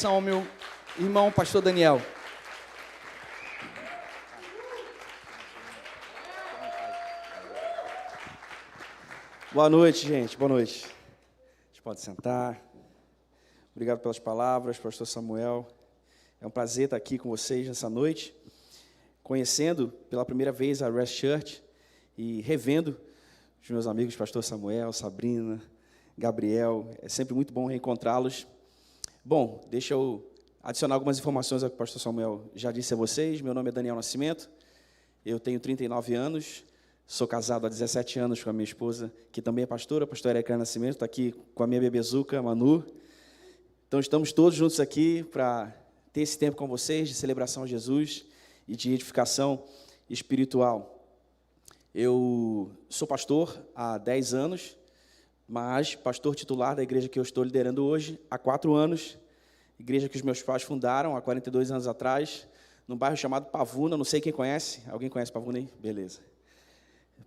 Ao meu irmão, pastor Daniel. Boa noite, gente. Boa noite. A gente pode sentar. Obrigado pelas palavras, pastor Samuel. É um prazer estar aqui com vocês nessa noite, conhecendo pela primeira vez a Rest Church e revendo os meus amigos, pastor Samuel, Sabrina, Gabriel. É sempre muito bom reencontrá-los. Bom, deixa eu adicionar algumas informações ao que o pastor Samuel já disse a vocês. Meu nome é Daniel Nascimento, eu tenho 39 anos, sou casado há 17 anos com a minha esposa, que também é pastora, a pastora Erika Nascimento, está aqui com a minha bebezuca, Manu. Então, estamos todos juntos aqui para ter esse tempo com vocês, de celebração a Jesus e de edificação espiritual. Eu sou pastor há 10 anos, mas pastor titular da igreja que eu estou liderando hoje há 4 anos, igreja que os meus pais fundaram há 42 anos atrás, num bairro chamado Pavuna. Não sei quem conhece. Alguém conhece Pavuna aí? Beleza.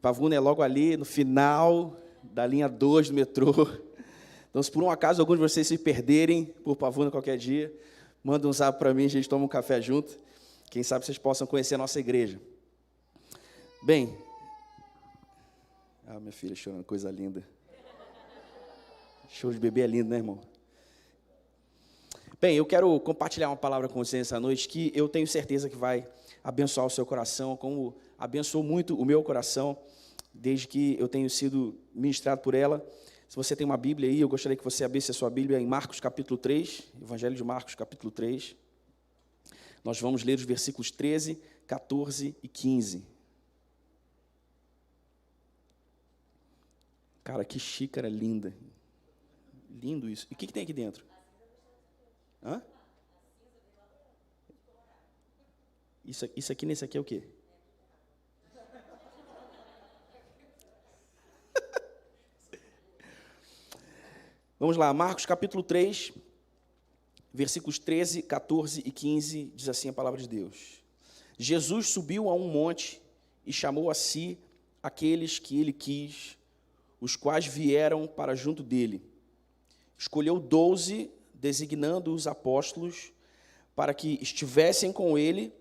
Pavuna é logo ali no final da linha 2 do metrô. Então, se por um acaso alguns de vocês se perderem por Pavuna qualquer dia, manda um zap para mim, a gente toma um café junto. Quem sabe vocês possam conhecer a nossa igreja. Bem, minha filha chorando, coisa linda. Show de bebê é lindo, né, irmão? Bem, eu quero compartilhar uma palavra com você nessa noite que eu tenho certeza que vai abençoar o seu coração, como abençoou muito o meu coração, desde que eu tenho sido ministrado por ela. Se você tem uma Bíblia aí, eu gostaria que você abrisse a sua Bíblia em Marcos capítulo 3, Evangelho de Marcos capítulo 3. Nós vamos ler os versículos 13, 14 e 15. Cara, que xícara linda. Lindo isso. E o que tem aqui dentro? Hã? Isso aqui nesse aqui é o quê? Vamos lá, Marcos capítulo 3, versículos 13, 14 e 15, diz assim a palavra de Deus. Jesus subiu a um monte e chamou a si aqueles que ele quis, os quais vieram para junto dele. Escolheu 12, designando os apóstolos, para que estivessem com ele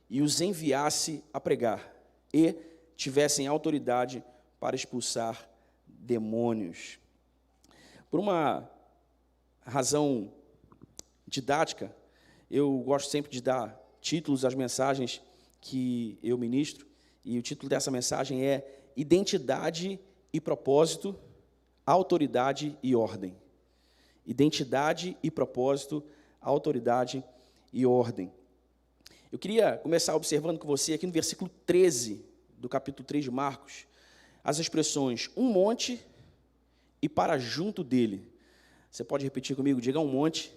e os enviasse a pregar, e tivessem autoridade para expulsar demônios. Por uma razão didática, eu gosto sempre de dar títulos às mensagens que eu ministro, e o título dessa mensagem é Identidade e Propósito, Autoridade e Ordem. Identidade e propósito, autoridade e ordem. Eu queria começar observando com você aqui no versículo 13 do capítulo 3 de Marcos, as expressões um monte e para junto dele. Você pode repetir comigo? Diga um monte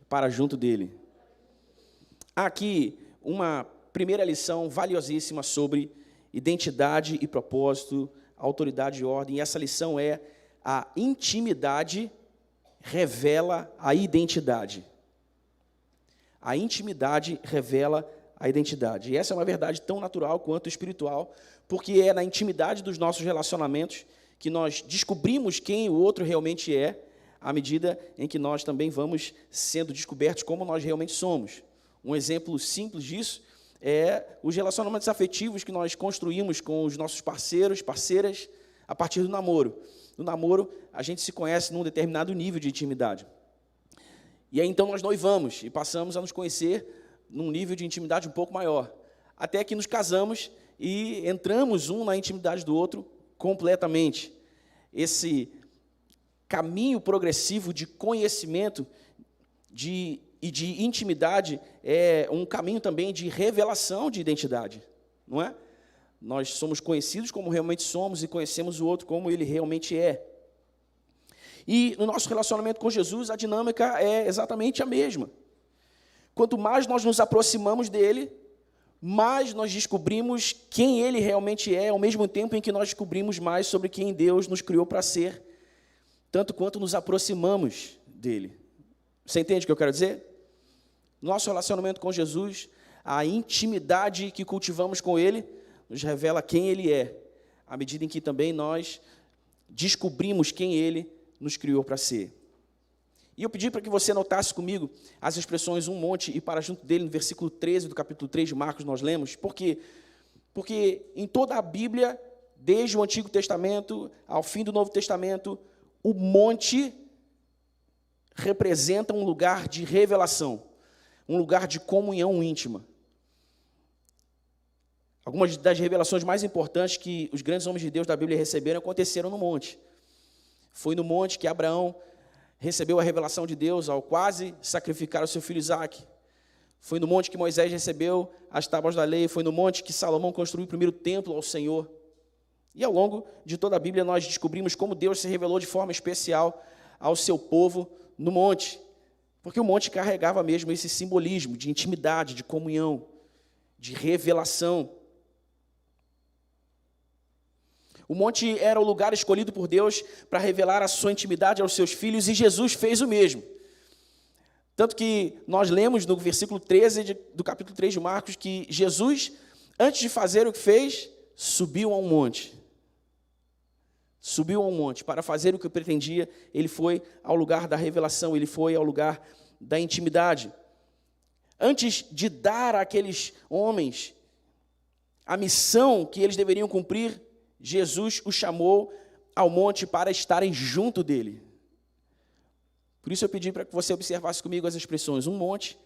para junto dele. Há aqui uma primeira lição valiosíssima sobre identidade e propósito, autoridade e ordem. E essa lição é a intimidade revela a identidade. A intimidade revela a identidade. E essa é uma verdade tão natural quanto espiritual, porque é na intimidade dos nossos relacionamentos que nós descobrimos quem o outro realmente é, à medida em que nós também vamos sendo descobertos como nós realmente somos. Um exemplo simples disso é os relacionamentos afetivos que nós construímos com os nossos parceiros, parceiras, a partir do namoro. No namoro, a gente se conhece num determinado nível de intimidade. E aí, então, nós noivamos e passamos a nos conhecer num nível de intimidade um pouco maior. Até que nos casamos e entramos um na intimidade do outro completamente. Esse caminho progressivo de conhecimento e de intimidade é um caminho também de revelação de identidade, não é? Nós somos conhecidos como realmente somos e conhecemos o outro como ele realmente é. E no nosso relacionamento com Jesus, a dinâmica é exatamente a mesma. Quanto mais nós nos aproximamos dele, mais nós descobrimos quem ele realmente é, ao mesmo tempo em que nós descobrimos mais sobre quem Deus nos criou para ser, tanto quanto nos aproximamos dele. Você entende o que eu quero dizer? Nosso relacionamento com Jesus, a intimidade que cultivamos com ele, nos revela quem ele é, à medida em que também nós descobrimos quem ele nos criou para ser. E eu pedi para que você notasse comigo as expressões um monte e para junto dele, no versículo 13 do capítulo 3 de Marcos, nós lemos. Por quê? Porque em toda a Bíblia, desde o Antigo Testamento ao fim do Novo Testamento, o monte representa um lugar de revelação, um lugar de comunhão íntima. Algumas das revelações mais importantes que os grandes homens de Deus da Bíblia receberam aconteceram no monte. Foi no monte que Abraão recebeu a revelação de Deus ao quase sacrificar o seu filho Isaque. Foi no monte que Moisés recebeu as tábuas da lei. Foi no monte que Salomão construiu o primeiro templo ao Senhor. E ao longo de toda a Bíblia nós descobrimos como Deus se revelou de forma especial ao seu povo no monte. Porque o monte carregava mesmo esse simbolismo de intimidade, de comunhão, de revelação. O monte era o lugar escolhido por Deus para revelar a sua intimidade aos seus filhos, e Jesus fez o mesmo. Tanto que nós lemos no versículo 13 do capítulo 3 de Marcos que Jesus, antes de fazer o que fez, subiu a um monte. Subiu a um monte. Para fazer o que pretendia, ele foi ao lugar da revelação, ele foi ao lugar da intimidade. Antes de dar àqueles homens a missão que eles deveriam cumprir, Jesus os chamou ao monte para estarem junto dele. Por isso eu pedi para que você observasse comigo as expressões, um monte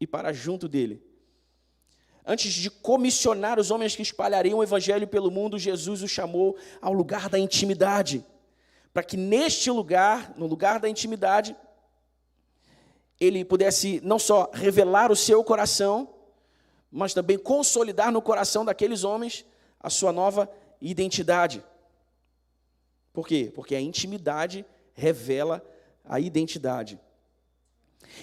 e para junto dele. Antes de comissionar os homens que espalhariam o evangelho pelo mundo, Jesus os chamou ao lugar da intimidade, para que neste lugar, no lugar da intimidade, ele pudesse não só revelar o seu coração, mas também consolidar no coração daqueles homens a sua nova identidade. Por quê? Porque a intimidade revela a identidade.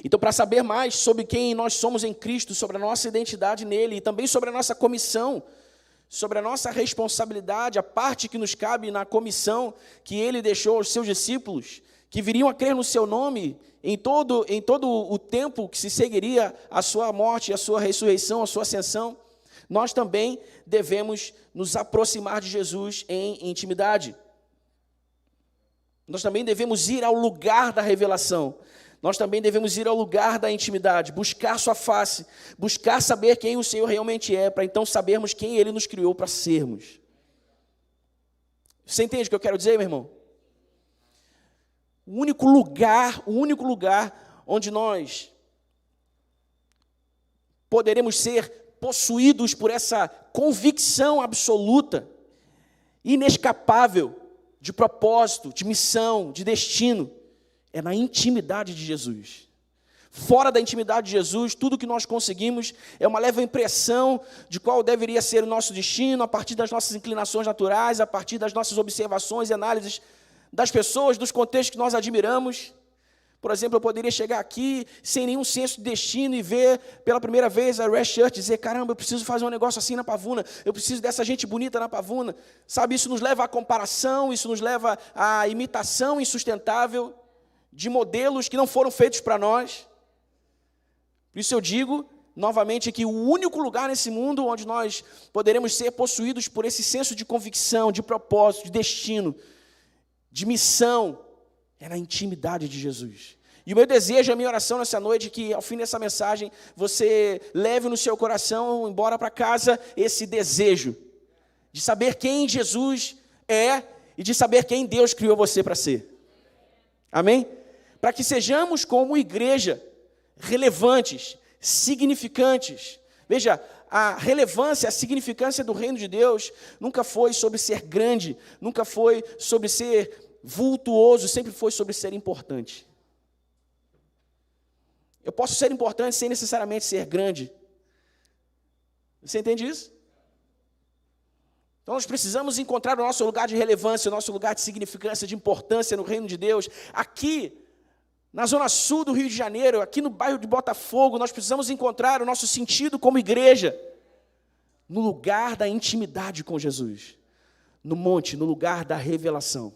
Então, para saber mais sobre quem nós somos em Cristo, sobre a nossa identidade nele, e também sobre a nossa comissão, sobre a nossa responsabilidade, a parte que nos cabe na comissão que ele deixou aos seus discípulos, que viriam a crer no seu nome em todo o tempo que se seguiria a sua morte, a sua ressurreição, a sua ascensão, nós também devemos nos aproximar de Jesus em intimidade. Nós também devemos ir ao lugar da revelação. Nós também devemos ir ao lugar da intimidade, buscar sua face, buscar saber quem o Senhor realmente é, para então sabermos quem Ele nos criou para sermos. Você entende o que eu quero dizer, meu irmão? O único lugar onde nós poderemos ser possuídos por essa convicção absoluta, inescapável, de propósito, de missão, de destino, é na intimidade de Jesus. Fora da intimidade de Jesus, tudo que nós conseguimos é uma leve impressão de qual deveria ser o nosso destino, a partir das nossas inclinações naturais, a partir das nossas observações e análises das pessoas, dos contextos que nós admiramos. Por exemplo, eu poderia chegar aqui sem nenhum senso de destino e ver pela primeira vez a Red Church dizer, caramba, eu preciso fazer um negócio assim na Pavuna, eu preciso dessa gente bonita na Pavuna. Sabe, isso nos leva à comparação, isso nos leva à imitação insustentável de modelos que não foram feitos para nós. Por isso eu digo, novamente, que o único lugar nesse mundo onde nós poderemos ser possuídos por esse senso de convicção, de propósito, de destino, de missão, é na intimidade de Jesus. E o meu desejo, a minha oração nessa noite, é que ao fim dessa mensagem, você leve no seu coração, embora para casa, esse desejo de saber quem Jesus é e de saber quem Deus criou você para ser. Amém? Para que sejamos como igreja, relevantes, significantes. Veja, a relevância, a significância do reino de Deus nunca foi sobre ser grande, nunca foi sobre ser vultuoso, sempre foi sobre ser importante. Eu posso ser importante sem necessariamente ser grande. Você entende isso? Então nós precisamos encontrar o nosso lugar de relevância, o nosso lugar de significância, de importância no reino de Deus. Aqui, na zona sul do Rio de Janeiro, aqui no bairro de Botafogo, nós precisamos encontrar o nosso sentido como igreja no lugar da intimidade com Jesus, no monte, no lugar da revelação.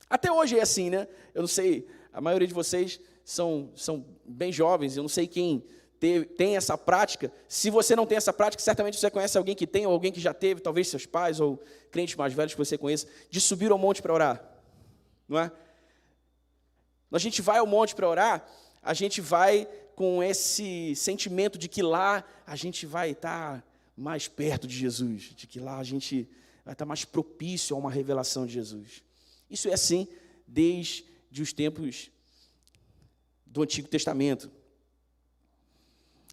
Até hoje é assim, né? Eu não sei, a maioria de vocês são bem jovens, eu não sei quem tem essa prática. Se você não tem essa prática, certamente você conhece alguém que tem, ou alguém que já teve, talvez seus pais, ou crentes mais velhos que você conheça, de subir ao monte para orar, não é? Quando a gente vai ao monte para orar, a gente vai com esse sentimento de que lá a gente vai estar mais perto de Jesus, de que lá a gente vai estar mais propício a uma revelação de Jesus. Isso é assim desde os tempos do Antigo Testamento.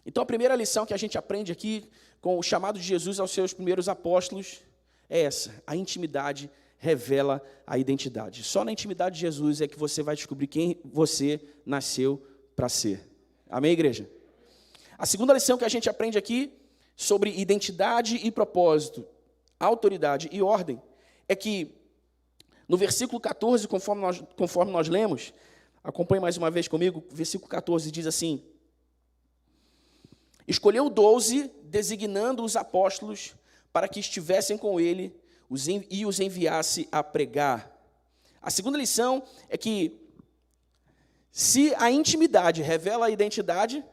Então, a primeira lição que a gente aprende aqui com o chamado de Jesus aos seus primeiros apóstolos é essa: a intimidade revela a identidade. Só na intimidade de Jesus é que você vai descobrir quem você nasceu para ser. Amém, igreja? A segunda lição que a gente aprende aqui sobre identidade e propósito, autoridade e ordem, é que no versículo 14, conforme nós lemos, acompanhe mais uma vez comigo, o versículo 14 diz assim: escolheu 12, designando os apóstolos para que estivessem com ele e os enviasse a pregar. A segunda lição é que, se a intimidade revela a identidade,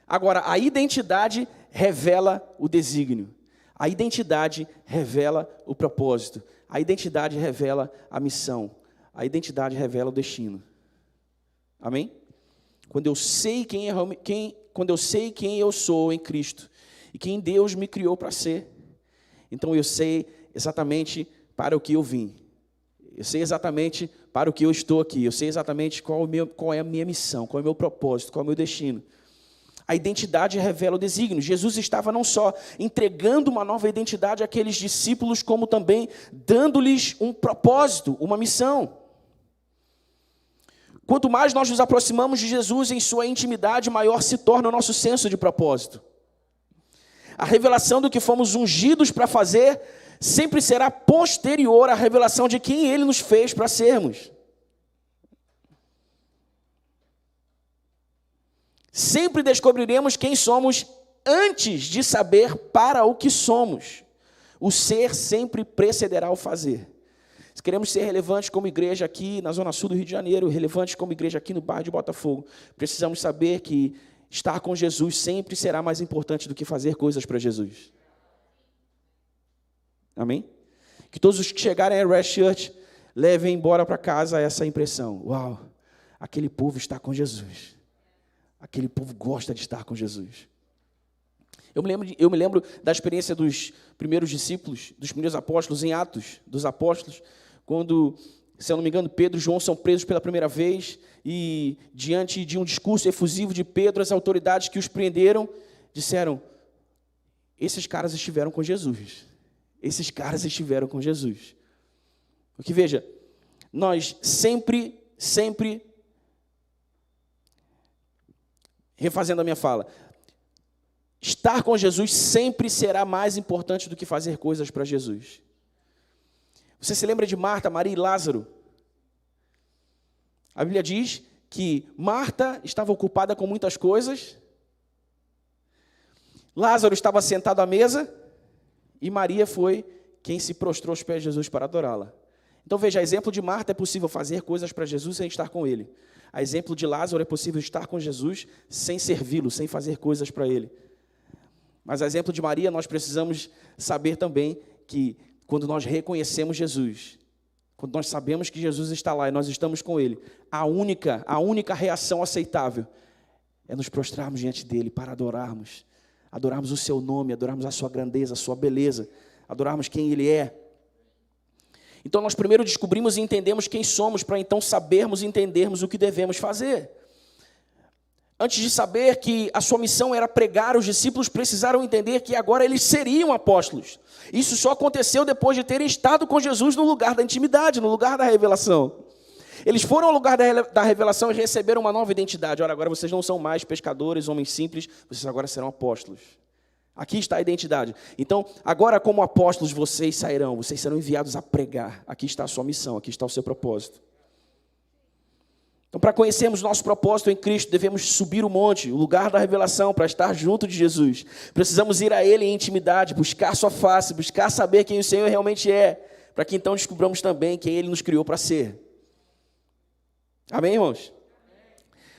agora a identidade revela o desígnio. A identidade revela o propósito. A identidade revela a missão. A identidade revela o destino. Amém? Quando eu sei quem eu sou em Cristo e quem Deus me criou para ser, então eu sei exatamente para o que eu vim. Eu sei exatamente para o que eu estou aqui. Eu sei exatamente qual é a minha missão, qual é o meu propósito, qual é o meu destino. A identidade revela o desígnio. Jesus estava não só entregando uma nova identidade àqueles discípulos, como também dando-lhes um propósito, uma missão. Quanto mais nós nos aproximamos de Jesus em sua intimidade, maior se torna o nosso senso de propósito. A revelação do que fomos ungidos para fazer sempre será posterior à revelação de quem Ele nos fez para sermos. Sempre descobriremos quem somos antes de saber para o que somos. O ser sempre precederá o fazer. Se queremos ser relevantes como igreja aqui na Zona Sul do Rio de Janeiro, relevantes como igreja aqui no bairro de Botafogo, precisamos saber que estar com Jesus sempre será mais importante do que fazer coisas para Jesus. Amém? Que todos os que chegarem a Rest Church levem embora para casa essa impressão. Uau, aquele povo está com Jesus. Aquele povo gosta de estar com Jesus. Eu me lembro da experiência dos primeiros discípulos, dos primeiros apóstolos, em Atos dos Apóstolos, quando, se eu não me engano, Pedro e João são presos pela primeira vez e, diante de um discurso efusivo de Pedro, as autoridades que os prenderam disseram: esses caras estiveram com Jesus. Esses caras estiveram com Jesus. Porque, veja, nós sempre, refazendo a minha fala, estar com Jesus sempre será mais importante do que fazer coisas para Jesus. Você se lembra de Marta, Maria e Lázaro? A Bíblia diz que Marta estava ocupada com muitas coisas, Lázaro estava sentado à mesa e Maria foi quem se prostrou aos pés de Jesus para adorá-la. Então veja, a exemplo de Marta é possível fazer coisas para Jesus sem estar com Ele. A exemplo de Lázaro é possível estar com Jesus sem servi-lo, sem fazer coisas para Ele. Mas a exemplo de Maria, nós precisamos saber também que quando nós reconhecemos Jesus, quando nós sabemos que Jesus está lá e nós estamos com Ele, a única reação aceitável é nos prostrarmos diante dEle para adorarmos o Seu nome, adorarmos a Sua grandeza, a Sua beleza, adorarmos quem Ele é. Então nós primeiro descobrimos e entendemos quem somos, para então sabermos e entendermos o que devemos fazer. Antes de saber que a sua missão era pregar, os discípulos precisaram entender que agora eles seriam apóstolos. Isso só aconteceu depois de terem estado com Jesus no lugar da intimidade, no lugar da revelação. Eles foram ao lugar da revelação e receberam uma nova identidade. Olha, agora vocês não são mais pescadores, homens simples, vocês agora serão apóstolos. Aqui está a identidade. Então, agora como apóstolos vocês serão enviados a pregar. Aqui está a sua missão, aqui está o seu propósito. Então, para conhecermos nosso propósito em Cristo, devemos subir o monte, o lugar da revelação, para estar junto de Jesus. Precisamos ir a Ele em intimidade, buscar sua face, buscar saber quem o Senhor realmente é, para que então descobramos também quem Ele nos criou para ser. Amém, irmãos?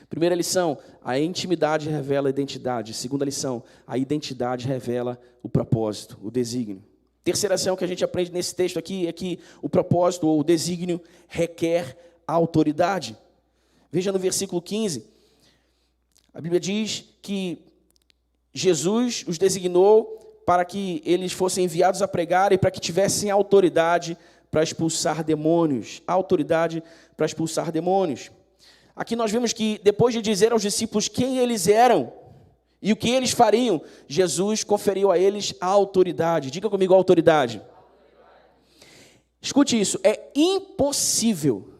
Primeira lição, a intimidade revela a identidade. Segunda lição, a identidade revela o propósito, o desígnio. Terceira lição que a gente aprende nesse texto aqui é que o propósito ou o desígnio requer autoridade. Veja no versículo 15, a Bíblia diz que Jesus os designou para que eles fossem enviados a pregar e para que tivessem autoridade para expulsar demônios. Autoridade para expulsar demônios. Aqui nós vemos que depois de dizer aos discípulos quem eles eram e o que eles fariam, Jesus conferiu a eles a autoridade. Diga comigo a autoridade. Escute isso, é impossível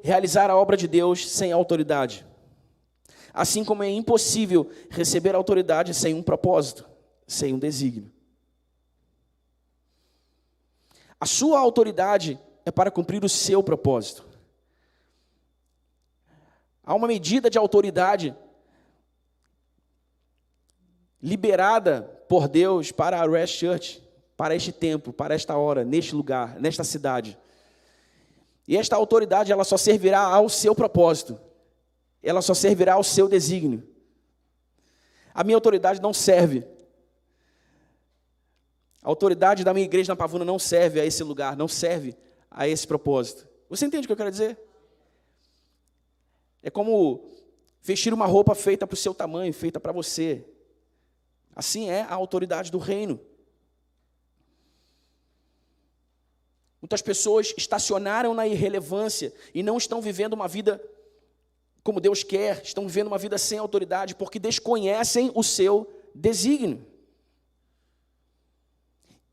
realizar a obra de Deus sem autoridade. Assim como é impossível receber autoridade sem um propósito, sem um desígnio. A sua autoridade é para cumprir o seu propósito. Há uma medida de autoridade liberada por Deus para a Rest Church, para este tempo, para esta hora, neste lugar, nesta cidade. E esta autoridade, ela só servirá ao seu propósito. Ela só servirá ao seu desígnio. A minha autoridade não serve. A autoridade da minha igreja na Pavuna não serve a esse lugar, não serve a esse propósito. Você entende o que eu quero dizer? É como vestir uma roupa feita para o seu tamanho, feita para você. Assim é a autoridade do reino. Muitas pessoas estacionaram na irrelevância e não estão vivendo uma vida como Deus quer, estão vivendo uma vida sem autoridade porque desconhecem o seu desígnio.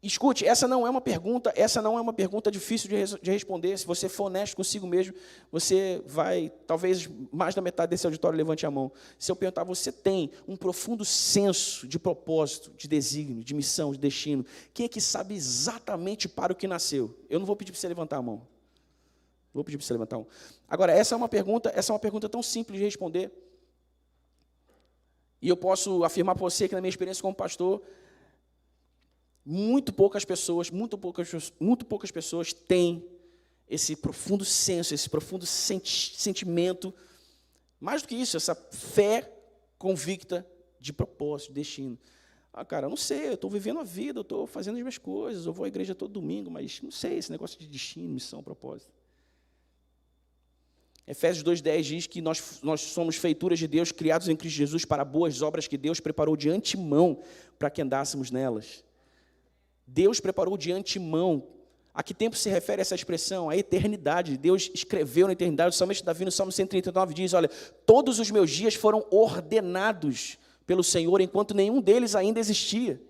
Escute, essa não é uma pergunta difícil de responder. Se você for honesto consigo mesmo, você vai, talvez mais da metade desse auditório levante a mão. Se eu perguntar, você tem um profundo senso de propósito, de desígnio, de missão, de destino? Quem é que sabe exatamente para o que nasceu? Eu não vou pedir para você levantar a mão. Vou pedir para você levantar a mão. Agora, essa é uma pergunta tão simples de responder. E eu posso afirmar para você que na minha experiência como pastor, muito poucas pessoas têm esse profundo senso, esse profundo sentimento, mais do que isso, essa fé convicta de propósito, de destino. Cara, eu não sei, eu estou vivendo a vida, eu estou fazendo as minhas coisas, eu vou à igreja todo domingo, mas não sei, esse negócio de destino, missão, propósito. Efésios 2,10 diz que nós somos feituras de Deus, criados em Cristo Jesus para boas obras que Deus preparou de antemão para que andássemos nelas. Deus preparou de antemão. A que tempo se refere essa expressão? A eternidade. Deus escreveu na eternidade. O salmista Davi, no Salmo 139, diz, olha, todos os meus dias foram ordenados pelo Senhor, enquanto nenhum deles ainda existia.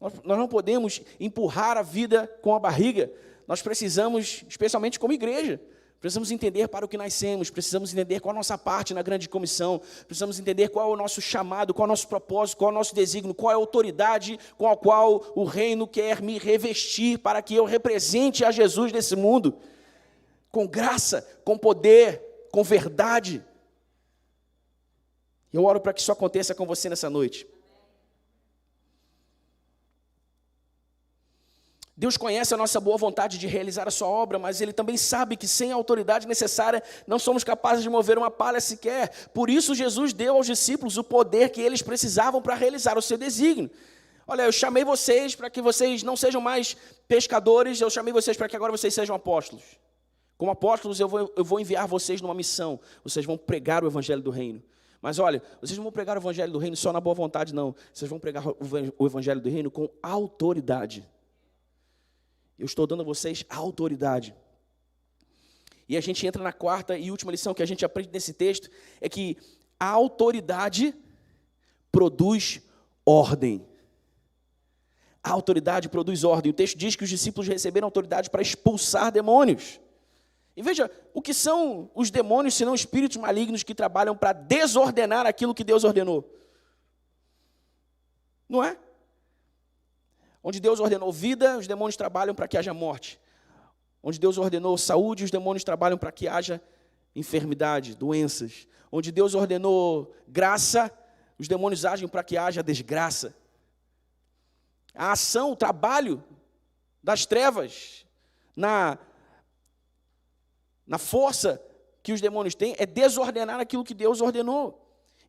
Nós não podemos empurrar a vida com a barriga. Nós precisamos, especialmente como igreja, precisamos entender para o que nascemos, precisamos entender qual a nossa parte na grande comissão, precisamos entender qual é o nosso chamado, qual é o nosso propósito, qual é o nosso desígnio, qual é a autoridade com a qual o reino quer me revestir para que eu represente a Jesus nesse mundo, com graça, com poder, com verdade. Eu oro para que isso aconteça com você nessa noite. Deus conhece a nossa boa vontade de realizar a sua obra, mas Ele também sabe que sem a autoridade necessária não somos capazes de mover uma palha sequer. Por isso Jesus deu aos discípulos o poder que eles precisavam para realizar o seu desígnio. Olha, eu chamei vocês para que vocês não sejam mais pescadores, eu chamei vocês para que agora vocês sejam apóstolos. Como apóstolos eu vou enviar vocês numa missão, vocês vão pregar o evangelho do reino. Mas olha, vocês não vão pregar o evangelho do reino só na boa vontade, não. Vocês vão pregar o evangelho do reino com autoridade. Eu estou dando a vocês a autoridade. E a gente entra na quarta e última lição que a gente aprende nesse texto, é que a autoridade produz ordem. A autoridade produz ordem. O texto diz que os discípulos receberam autoridade para expulsar demônios. E veja, o que são os demônios, senão espíritos malignos que trabalham para desordenar aquilo que Deus ordenou? Não é? Onde Deus ordenou vida, os demônios trabalham para que haja morte. Onde Deus ordenou saúde, os demônios trabalham para que haja enfermidade, doenças. Onde Deus ordenou graça, os demônios agem para que haja desgraça. A ação, o trabalho das trevas, na força que os demônios têm, é desordenar aquilo que Deus ordenou.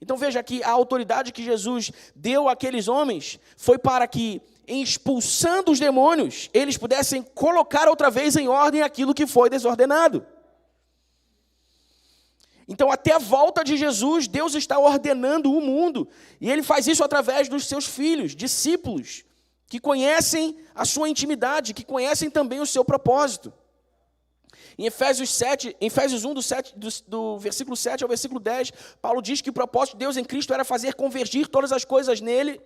Então veja que a autoridade que Jesus deu àqueles homens foi para que, em expulsando os demônios, eles pudessem colocar outra vez em ordem aquilo que foi desordenado. Então, até a volta de Jesus, Deus está ordenando o mundo, e Ele faz isso através dos seus filhos, discípulos, que conhecem a sua intimidade, que conhecem também o seu propósito. Em Efésios 1, do versículo 7 ao versículo 10, Paulo diz que o propósito de Deus em Cristo era fazer convergir todas as coisas nele,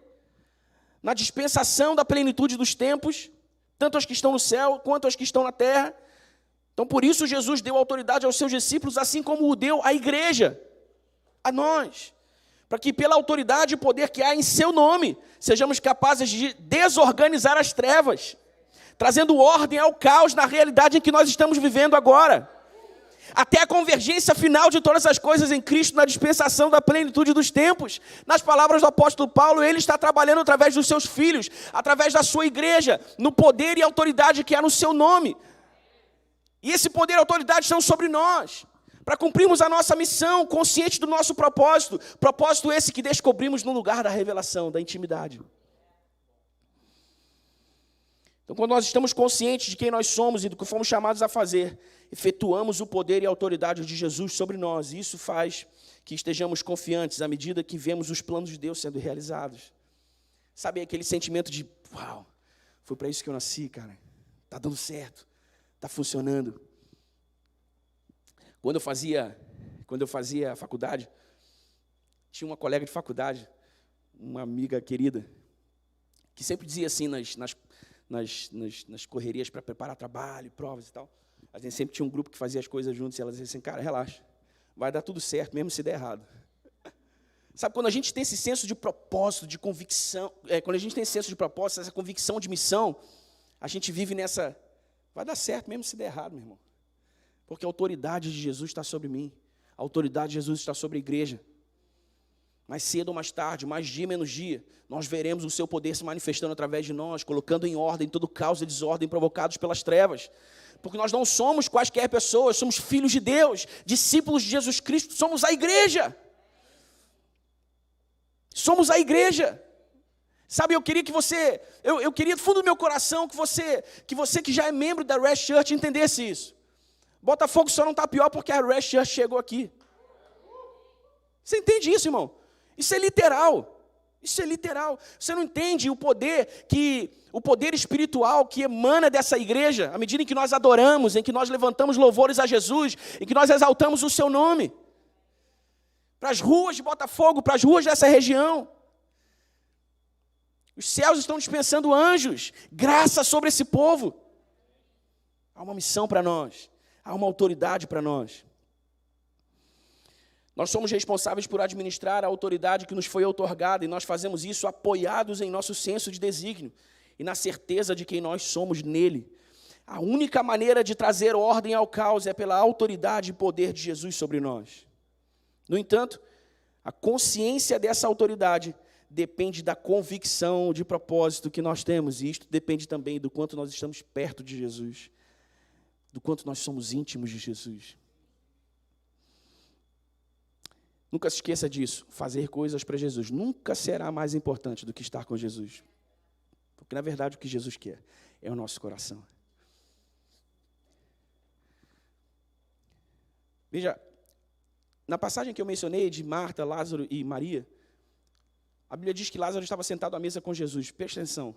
na dispensação da plenitude dos tempos, tanto as que estão no céu, quanto as que estão na terra. Então, por isso, Jesus deu autoridade aos seus discípulos, assim como o deu à igreja, a nós, para que pela autoridade e poder que há em seu nome, sejamos capazes de desorganizar as trevas, trazendo ordem ao caos na realidade em que nós estamos vivendo agora, até a convergência final de todas as coisas em Cristo, na dispensação da plenitude dos tempos. Nas palavras do apóstolo Paulo, ele está trabalhando através dos seus filhos, através da sua igreja, no poder e autoridade que há no seu nome. E esse poder e autoridade estão sobre nós, para cumprirmos a nossa missão, consciente do nosso propósito esse que descobrimos no lugar da revelação, da intimidade. Então, quando nós estamos conscientes de quem nós somos e do que fomos chamados a fazer, efetuamos o poder e a autoridade de Jesus sobre nós, e isso faz que estejamos confiantes à medida que vemos os planos de Deus sendo realizados. Sabe aquele sentimento de, uau, foi para isso que eu nasci, cara, está dando certo. Está funcionando. Quando eu fazia faculdade, tinha uma colega de faculdade, uma amiga querida, que sempre dizia assim nas correrias para preparar trabalho, provas e tal. A gente sempre tinha um grupo que fazia as coisas juntos e ela dizia assim, cara, relaxa, vai dar tudo certo, mesmo se der errado. Sabe, quando a gente tem esse senso de propósito, de convicção, quando a gente tem esse senso de propósito, essa convicção de missão, a gente vive nessa... Vai dar certo mesmo se der errado, meu irmão. Porque a autoridade de Jesus está sobre mim. A autoridade de Jesus está sobre a igreja. Mais cedo ou mais tarde, mais dia menos dia, nós veremos o seu poder se manifestando através de nós, colocando em ordem todo caos e desordem provocados pelas trevas. Porque nós não somos quaisquer pessoas, somos filhos de Deus, discípulos de Jesus Cristo, somos a igreja. Somos a igreja. Sabe, eu queria que você, eu queria do fundo do meu coração que você que já é membro da Rest Church entendesse isso. Botafogo só não está pior porque a Rest Church chegou aqui. Você entende isso, irmão? Isso é literal. Isso é literal. Você não entende o poder espiritual que emana dessa igreja, à medida em que nós adoramos, em que nós levantamos louvores a Jesus, em que nós exaltamos o seu nome. Para as ruas de Botafogo, para as ruas dessa região. Os céus estão dispensando anjos, graça sobre esse povo. Há uma missão para nós, há uma autoridade para nós. Nós somos responsáveis por administrar a autoridade que nos foi outorgada, e nós fazemos isso apoiados em nosso senso de desígnio e na certeza de quem nós somos nele. A única maneira de trazer ordem ao caos é pela autoridade e poder de Jesus sobre nós. No entanto, a consciência dessa autoridade depende da convicção de propósito que nós temos, e isto depende também do quanto nós estamos perto de Jesus, do quanto nós somos íntimos de Jesus. Nunca se esqueça disso, fazer coisas para Jesus nunca será mais importante do que estar com Jesus, porque na verdade o que Jesus quer é o nosso coração. Veja, na passagem que eu mencionei de Marta, Lázaro e Maria, a Bíblia diz que Lázaro estava sentado à mesa com Jesus. Presta atenção.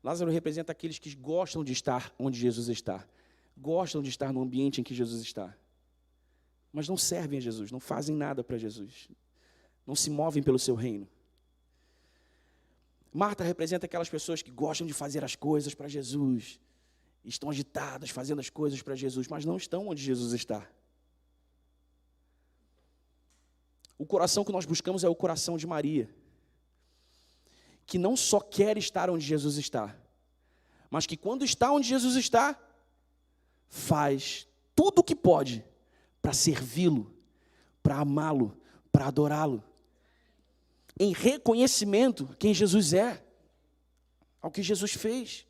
Lázaro representa aqueles que gostam de estar onde Jesus está. Gostam de estar no ambiente em que Jesus está. Mas não servem a Jesus, não fazem nada para Jesus. Não se movem pelo seu reino. Marta representa aquelas pessoas que gostam de fazer as coisas para Jesus. Estão agitadas, fazendo as coisas para Jesus, mas não estão onde Jesus está. O coração que nós buscamos é o coração de Maria, que não só quer estar onde Jesus está, mas que quando está onde Jesus está, faz tudo o que pode para servi-lo, para amá-lo, para adorá-lo, em reconhecimento a quem Jesus é, ao que Jesus fez.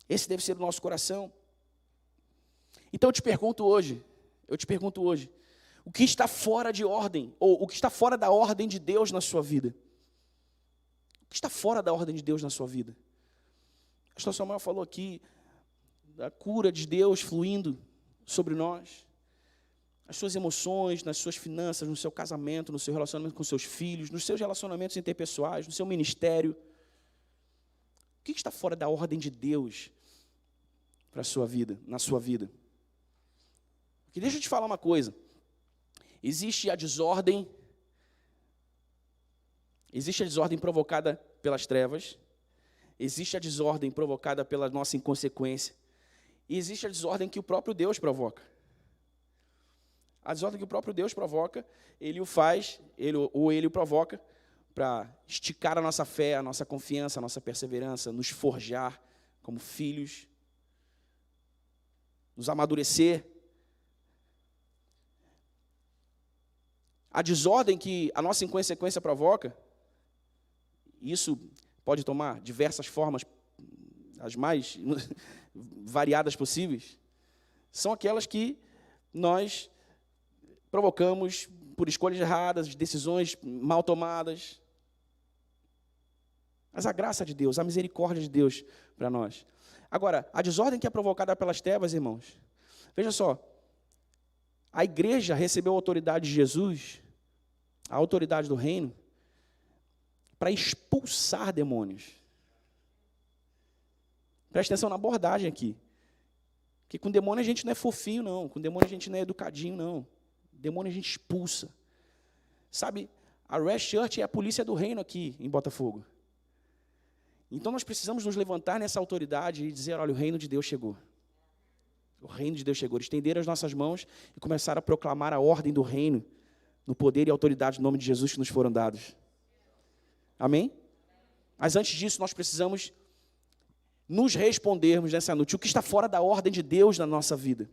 Esse deve ser o nosso coração. Então eu te pergunto hoje, O que está fora de ordem, ou o que está fora da ordem de Deus na sua vida? O que está fora da ordem de Deus na sua vida? O pastor Samuel falou aqui da cura de Deus fluindo sobre nós. As suas emoções, nas suas finanças, no seu casamento, no seu relacionamento com seus filhos, nos seus relacionamentos interpessoais, no seu ministério. O que está fora da ordem de Deus para a sua vida, na sua vida? Porque deixa eu te falar uma coisa. Existe a desordem provocada pelas trevas, existe a desordem provocada pela nossa inconsequência, e existe a desordem que o próprio Deus provoca. A desordem que o próprio Deus provoca, Ele o provoca para esticar a nossa fé, a nossa confiança, a nossa perseverança, nos forjar como filhos, nos amadurecer. A desordem que a nossa inconsequência provoca, isso pode tomar diversas formas, as mais variadas possíveis, são aquelas que nós provocamos por escolhas erradas, decisões mal tomadas. Mas a graça de Deus, a misericórdia de Deus para nós. Agora, a desordem que é provocada pelas trevas, irmãos, veja só, a igreja recebeu a autoridade de Jesus, a autoridade do reino, para expulsar demônios. Presta atenção na abordagem aqui. Porque com demônio a gente não é fofinho, não. Com demônio a gente não é educadinho, não. Demônio a gente expulsa. Sabe, a Red Church é a polícia do reino aqui em Botafogo. Então nós precisamos nos levantar nessa autoridade e dizer, olha, o reino de Deus chegou. O reino de Deus chegou. Estender as nossas mãos e começar a proclamar a ordem do reino, no poder e autoridade, no nome de Jesus que nos foram dados. Amém? Mas antes disso, nós precisamos nos respondermos nessa noite. O que está fora da ordem de Deus na nossa vida?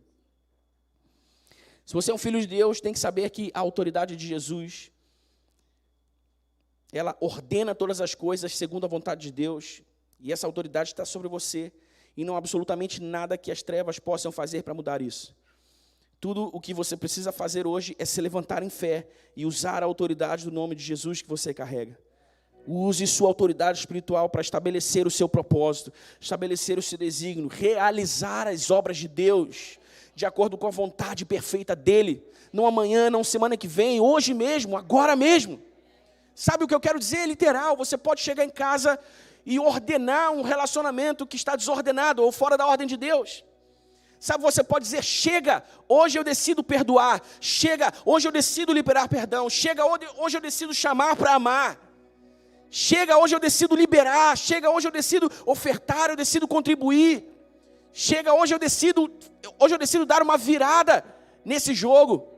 Se você é um filho de Deus, tem que saber que a autoridade de Jesus, ela ordena todas as coisas segundo a vontade de Deus. E essa autoridade está sobre você. E não há absolutamente nada que as trevas possam fazer para mudar isso. Tudo o que você precisa fazer hoje é se levantar em fé e usar a autoridade do nome de Jesus que você carrega. Use sua autoridade espiritual para estabelecer o seu propósito, estabelecer o seu desígnio, realizar as obras de Deus, de acordo com a vontade perfeita dEle. Não amanhã, não semana que vem, hoje mesmo, agora mesmo. Sabe o que eu quero dizer? É literal. Você pode chegar em casa e ordenar um relacionamento que está desordenado ou fora da ordem de Deus. Sabe, você pode dizer, chega, hoje eu decido perdoar. Chega, hoje eu decido liberar perdão. Chega, hoje eu decido chamar para amar. Chega, hoje eu decido liberar. Chega, hoje eu decido ofertar, eu decido contribuir. Chega, hoje eu decido dar uma virada nesse jogo.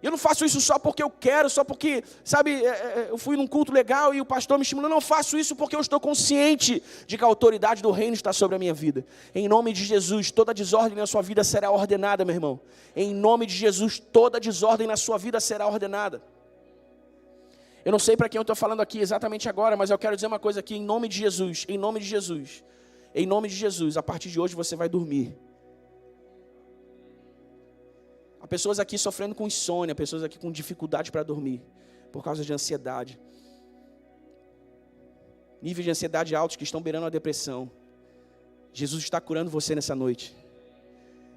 Eu não faço isso só porque eu quero, só porque, sabe, eu fui num culto legal e o pastor me estimulou. Não faço isso porque eu estou consciente de que a autoridade do reino está sobre a minha vida. Em nome de Jesus, toda desordem na sua vida será ordenada, meu irmão. Em nome de Jesus, toda desordem na sua vida será ordenada. Eu não sei para quem eu estou falando aqui exatamente agora, mas eu quero dizer uma coisa aqui, em nome de Jesus, em nome de Jesus. Em nome de Jesus, a partir de hoje você vai dormir. Há pessoas aqui sofrendo com insônia, pessoas aqui com dificuldade para dormir, por causa de ansiedade. Níveis de ansiedade altos que estão beirando a depressão. Jesus está curando você nessa noite.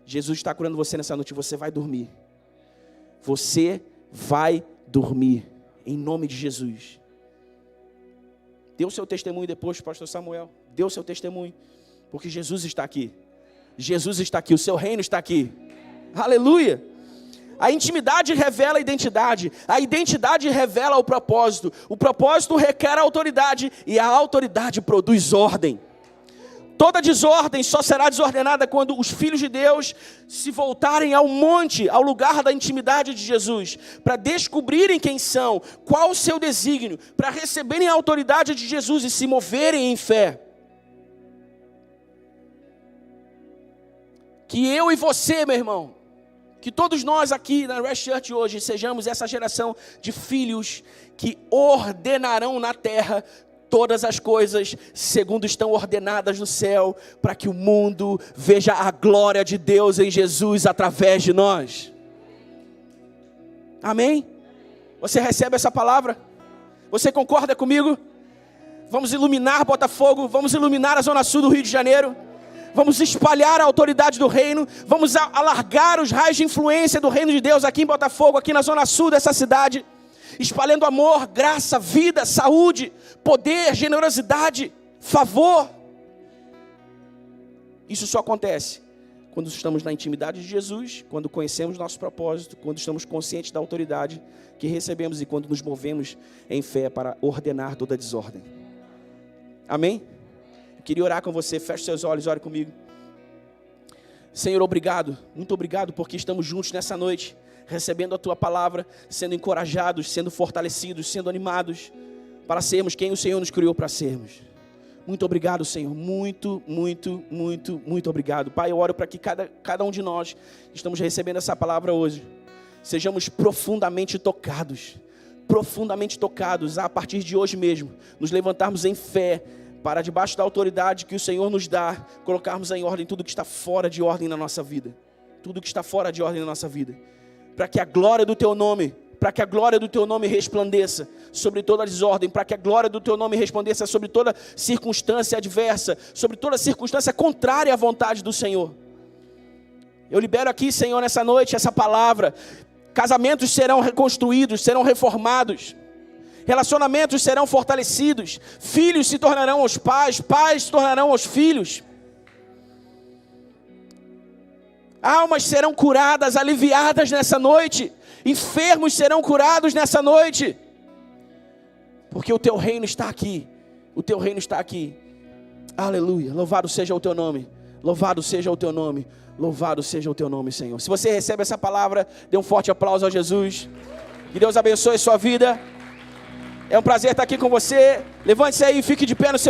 Jesus está curando você nessa noite, você vai dormir. Você vai dormir, em nome de Jesus. Dê o seu testemunho depois, pastor Samuel. Dê o seu testemunho, porque Jesus está aqui. Jesus está aqui, o seu reino está aqui. Aleluia! A intimidade revela a identidade revela o propósito requer a autoridade, e a autoridade produz ordem. Toda desordem só será desordenada quando os filhos de Deus se voltarem ao monte, ao lugar da intimidade de Jesus, para descobrirem quem são, qual o seu desígnio, para receberem a autoridade de Jesus e se moverem em fé. Que eu e você, meu irmão, que todos nós aqui na Red Church hoje sejamos essa geração de filhos que ordenarão na terra todas as coisas segundo estão ordenadas no céu, para que o mundo veja a glória de Deus em Jesus através de nós. Amém? Você recebe essa palavra? Você concorda comigo? Vamos iluminar Botafogo, vamos iluminar a Zona Sul do Rio de Janeiro, vamos espalhar a autoridade do reino, vamos alargar os raios de influência do reino de Deus aqui em Botafogo, aqui na Zona Sul dessa cidade, espalhando amor, graça, vida, saúde, poder, generosidade, favor. Isso só acontece quando estamos na intimidade de Jesus, quando conhecemos nosso propósito, quando estamos conscientes da autoridade que recebemos e quando nos movemos em fé para ordenar toda a desordem. Amém? Eu queria orar com você, feche seus olhos, ore comigo. Senhor, obrigado, muito obrigado porque estamos juntos nessa noite, recebendo a Tua palavra, sendo encorajados, sendo fortalecidos, sendo animados, para sermos quem o Senhor nos criou para sermos. Muito obrigado, Senhor, muito obrigado. Pai, eu oro para que cada um de nós estamos recebendo essa palavra hoje, sejamos profundamente tocados a partir de hoje mesmo, nos levantarmos em fé, para debaixo da autoridade que o Senhor nos dá, colocarmos em ordem tudo que está fora de ordem na nossa vida, para que a glória do Teu nome resplandeça sobre toda desordem, para que a glória do Teu nome resplandeça sobre toda circunstância adversa, sobre toda circunstância contrária à vontade do Senhor. Eu libero aqui, Senhor, nessa noite, essa palavra. Casamentos serão reconstruídos, serão reformados, relacionamentos serão fortalecidos, filhos se tornarão aos pais, pais se tornarão aos filhos, almas serão curadas, aliviadas nessa noite, enfermos serão curados nessa noite, porque o Teu reino está aqui, aleluia, louvado seja o Teu nome, Senhor. Se você recebe essa palavra, dê um forte aplauso a Jesus, que Deus abençoe a sua vida. É um prazer estar aqui com você. Levante-se aí e fique de pé no seu